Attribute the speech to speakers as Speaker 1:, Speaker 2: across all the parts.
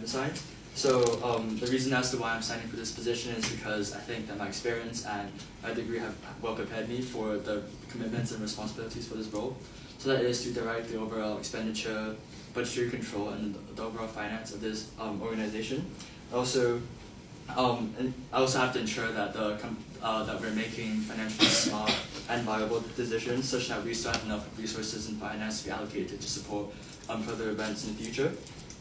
Speaker 1: emphasize. So the reason as to why I'm signing for this position is because I think that my experience and my degree have well prepared me for the commitments and responsibilities for this role. So that is to direct the overall expenditure, budgetary control, and the overall finance of this organization. Also, and I also have to ensure that that we're making financially smart and viable decisions, such that we still have enough resources and finance to be allocated to support further events in the future,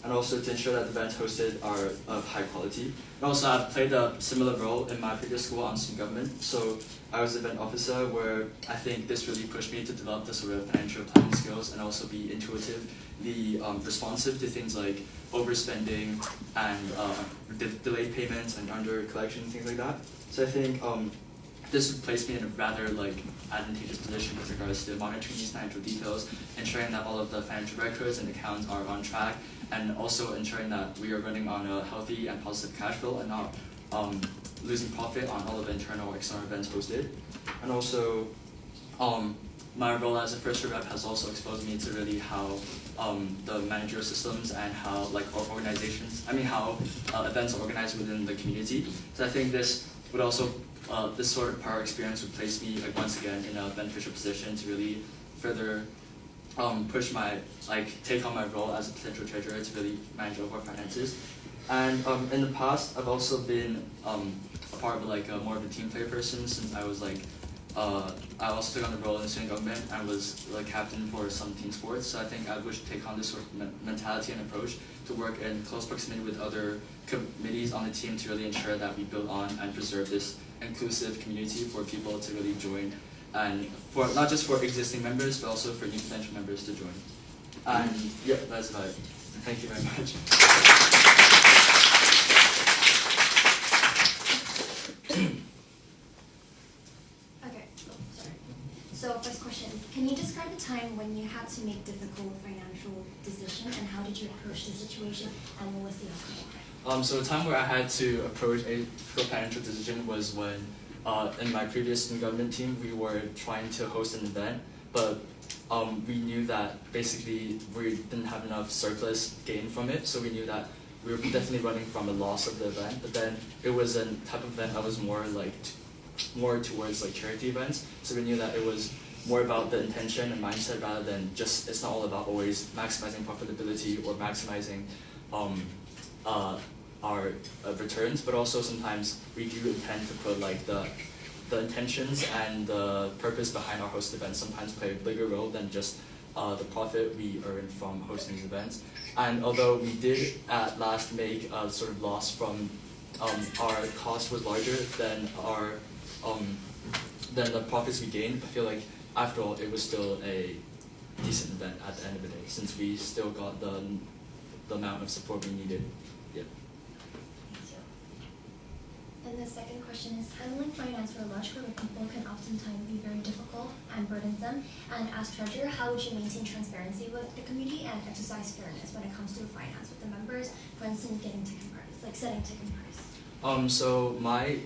Speaker 1: and also to ensure that the events hosted are of high quality. And also, I've played a similar role in my previous school on student government. So I was the event officer, where I think this really pushed me to develop the sort of financial planning skills and also be intuitively responsive to things like overspending and delayed payments and under collection, things like that. So I think this would place me in a rather advantageous position with regards to monitoring these financial details, ensuring that all of the financial records and accounts are on track, and also ensuring that we are running on a healthy and positive cash flow and not losing profit on all of the internal or external events hosted. And also, my role as a first-year rep has also exposed me to really how the managerial systems and how how events are organized within the community. So I think this would also this sort of prior experience would place me once again in a beneficial position to really further push my take on my role as a potential treasurer to really manage overall finances. And in the past, I've also been a part of more of a team player person, since I was I also took on the role in the student government and was captain for some team sports. So I think I wish to take on this sort of mentality and approach to work in close proximity with other committees on the team to really ensure that we build on and preserve this inclusive community for people to really join, and for not just for existing members but also for new potential members to join. And yeah, that's about it. Thank you very much.
Speaker 2: So first question, can you describe a time when you had to make difficult financial decisions, and how did you approach the situation, and what was the outcome?
Speaker 1: So a time where I had to approach a difficult financial decision was when in my previous student government team we were trying to host an event, but we knew that basically we didn't have enough surplus gain from it, so we knew that we were definitely running from a loss of the event. But then it was a type of event that was more towards charity events, so we knew that it was more about the intention and mindset rather than just, it's not all about always maximizing profitability or maximizing our returns, but also sometimes we do intend to put the intentions and the purpose behind our host events sometimes play a bigger role than just the profit we earn from hosting these events. And although we did at last make a sort of loss from our cost was larger than the profits we gained, I feel like after all it was still a decent event at the end of the day, since we still got the amount of support we needed. Yeah.
Speaker 2: And the second question is, handling finance for a large group of people can oftentimes be very difficult and burdensome. And as treasurer, how would you maintain transparency with the community and exercise fairness when it comes to finance with the members? For instance, setting ticket price.
Speaker 1: So my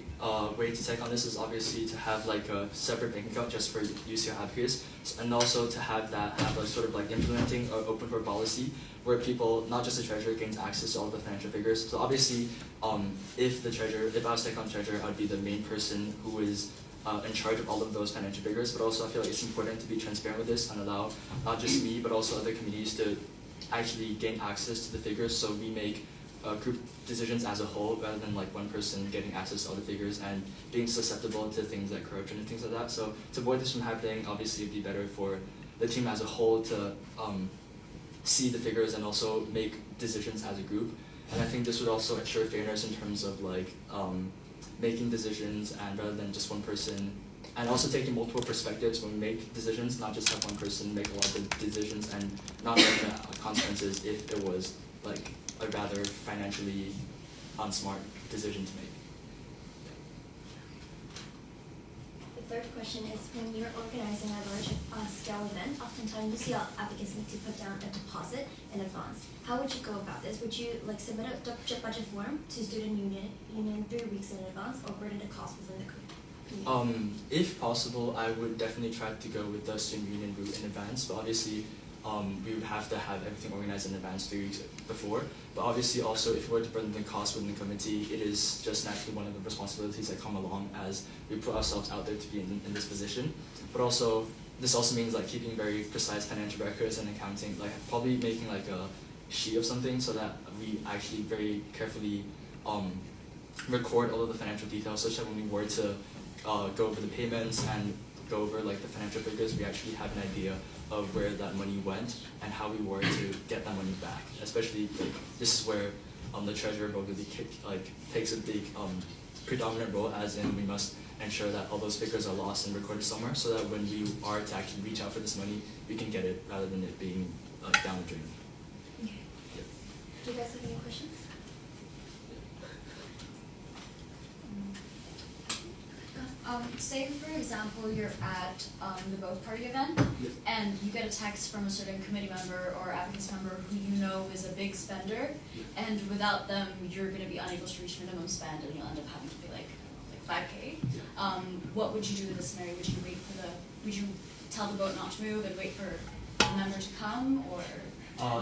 Speaker 1: way to take on this is obviously to have a separate bank account just for UCR ABACUS, and also to have a sort of implementing an open door policy where people, not just the treasurer, gains access to all the financial figures. So obviously, if I was to take on treasurer, I would be the main person who is in charge of all of those financial figures. But also, I feel like it's important to be transparent with this and allow not just me but also other committees to actually gain access to the figures, so we make group decisions as a whole rather than one person getting access to all the figures and being susceptible to things like corruption and things like that. So to avoid this from happening, obviously it'd be better for the team as a whole to see the figures and also make decisions as a group. And I think this would also ensure fairness in terms of making decisions, and rather than just one person, and also taking multiple perspectives when we make decisions, not just have one person make a lot of the decisions and not knowing the consequences if it was a rather financially unsmart decision to make.
Speaker 2: The third question is, when you're organizing a large scale event, oftentimes UCL ABACUS need to put down a deposit in advance. How would you go about this? Would you submit a budget form to student union 3 weeks in advance, or burden the cost within the community?
Speaker 1: If possible, I would definitely try to go with the student union route in advance, but obviously we would have to have everything organized in advance 3 weeks before. But obviously also if we were to burden the cost within the committee, it is just naturally one of the responsibilities that come along as we put ourselves out there to be in this position. But also, this also means like keeping very precise financial records and accounting, like probably making like a sheet of something so that we actually very carefully record all of the financial details, such that when we were to go over the payments and go over like the financial figures, we actually have an idea of where that money went and how we were to get that money back. Especially like, this is where the treasurer role really takes a big predominant role, as in we must ensure that all those figures are lost and recorded somewhere, so that when we are to actually reach out for this money, we can get it rather than it being down the drain.
Speaker 2: Okay.
Speaker 1: Yep.
Speaker 2: Do you guys have any questions?
Speaker 3: Say for example you're at the Both Party event,
Speaker 1: Yep.
Speaker 3: and you get a text from a certain committee member or ABACUS member who you know is a big spender,
Speaker 1: Yep.
Speaker 3: and without them you're going to be unable to reach minimum spend, and you'll end up having to pay like 5K.
Speaker 1: Yep.
Speaker 3: What would you do in this scenario? Would you tell the boat not to move and wait for the member to come, or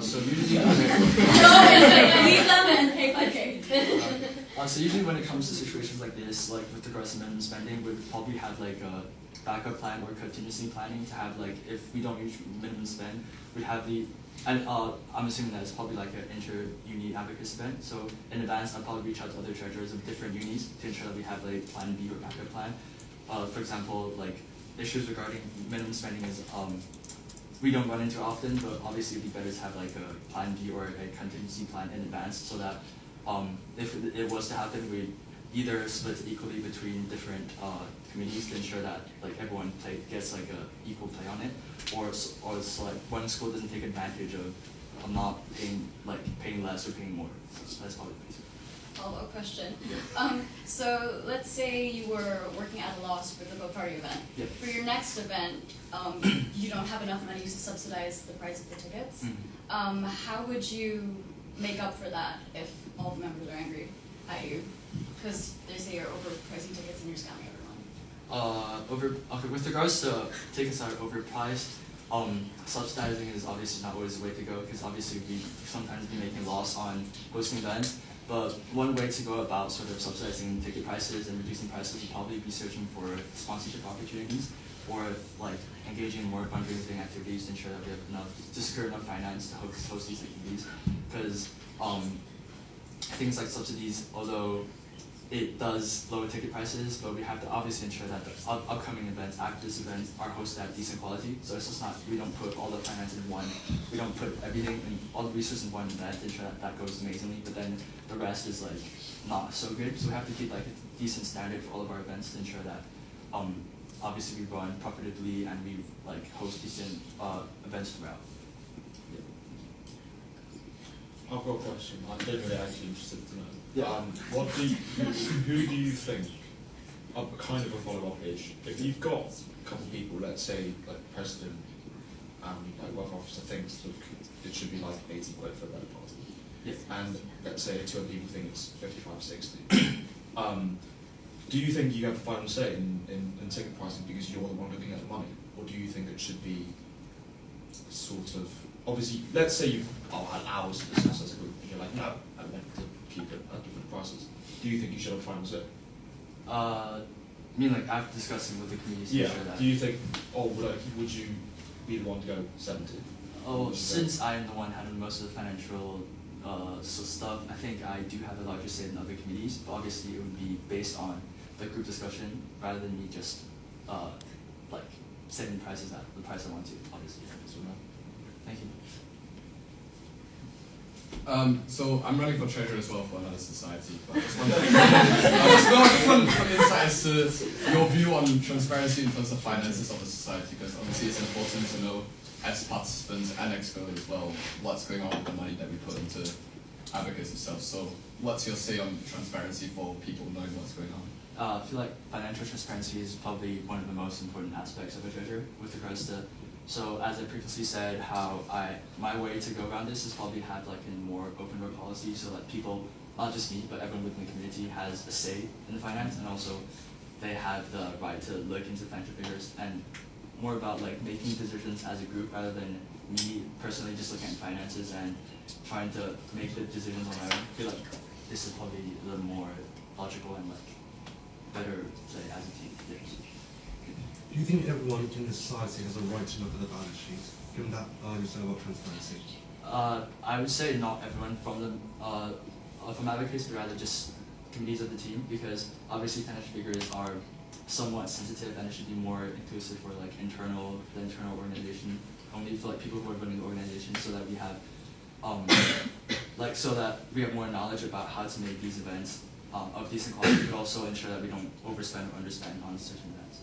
Speaker 1: So usually
Speaker 3: go and leave them and pay 5K?
Speaker 1: So usually when it comes to situations like this, like with regards to minimum spending, we'd probably have like a backup plan or contingency planning to have like, if we don't reach minimum spend, we'd have and I'm assuming that it's probably like an inter-uni ABACUS event, so in advance I'll probably reach out to other treasurers of different unis to ensure that we have like plan B or backup plan. For example, like issues regarding minimum spending is we don't run into often, but obviously it'd be better to have like a plan B or a contingency plan in advance, so that if it was to happen, we'd either split equally between different committees to ensure that like everyone gets like a equal play on it, or so like one school doesn't take advantage of not paying less or paying more. So that's probably the reason.
Speaker 3: Follow-up question. So let's say you were working at a loss for the Boat Party event.
Speaker 1: Yep.
Speaker 3: For your next event, you don't have enough money to subsidize the price of the tickets.
Speaker 1: Mm-hmm.
Speaker 3: How would you make up for that if all the members are angry at you? Because they say you're overpricing tickets and you're scamming everyone.
Speaker 1: With regards to tickets that are overpriced, subsidizing is obviously not always the way to go, because obviously we sometimes be making loss on hosting events. But one way to go about sort of subsidizing ticket prices and reducing prices would probably be searching for sponsorship opportunities, or like engaging in more fundraising activities to ensure that we have to secure enough finance to host these activities. Because things like subsidies, although it does lower ticket prices, but we have to obviously ensure that the upcoming events after this event are hosted at decent quality. So it's just not, we don't put all the finance in one, we don't put everything in all the resources in one event to ensure that that goes amazingly, but then the rest is like not so good. So we have to keep like a decent standard for all of our events to ensure that obviously we run profitably and we like host decent events throughout.
Speaker 4: I've got a question. I'm genuinely actually interested to know.
Speaker 1: Yeah.
Speaker 4: Who do you think, kind of a follow-up-ish, if you've got a couple of people, let's say like the president and like welfare officer thinks, look, it should be like 80 quid for a better party.
Speaker 1: Yes.
Speaker 4: And let's say two other people think it's 55, 60. Do you think you have the final say in ticket pricing because you're the one looking at the money? Or do you think it should be sort of, obviously, let's say you've had hours to discuss as a group and you're like, no, I want to keep it at different prices. Do you think you should have a final say?
Speaker 1: I mean like after discussing with the community,
Speaker 4: Yeah.
Speaker 1: ensure that. Do
Speaker 4: you think, would you be the one to go 70?
Speaker 1: Since I'm the one handling most of the financial stuff, I think I do have a larger say than other committees, but obviously it would be based on the group discussion rather than me just like setting prices at the price I want to, obviously. So, thank you.
Speaker 5: So I'm running for treasurer as well for another society, but I just want some insights to your view on transparency in terms of finances of the society, because obviously it's important to know as participants and exco as well what's going on with the money that we put into ABACUS itself. So what's your say on transparency for people knowing what's going on?
Speaker 1: I feel like financial transparency is probably one of the most important aspects of a treasurer with regards to. So as I previously said, my way to go around this is probably have like a more open door policy, so that people, not just me, but everyone within the community has a say in the finance, and also they have the right to look into financial figures. And more about like making decisions as a group rather than me personally just looking at finances and trying to make the decisions on my own. I feel like this is probably a little more logical and like better say as a team. Yeah.
Speaker 6: Do you think everyone in the society has a right to look at the balance sheet, given that you said about transparency?
Speaker 1: I would say not everyone from ABACUS, but rather just committees of the team, because obviously financial figures are somewhat sensitive and it should be more inclusive for like the internal organization, only for like people who are running the organization, so that we have so that we have more knowledge about how to make these events of decent quality, but also ensure that we don't overspend or underspend on certain events.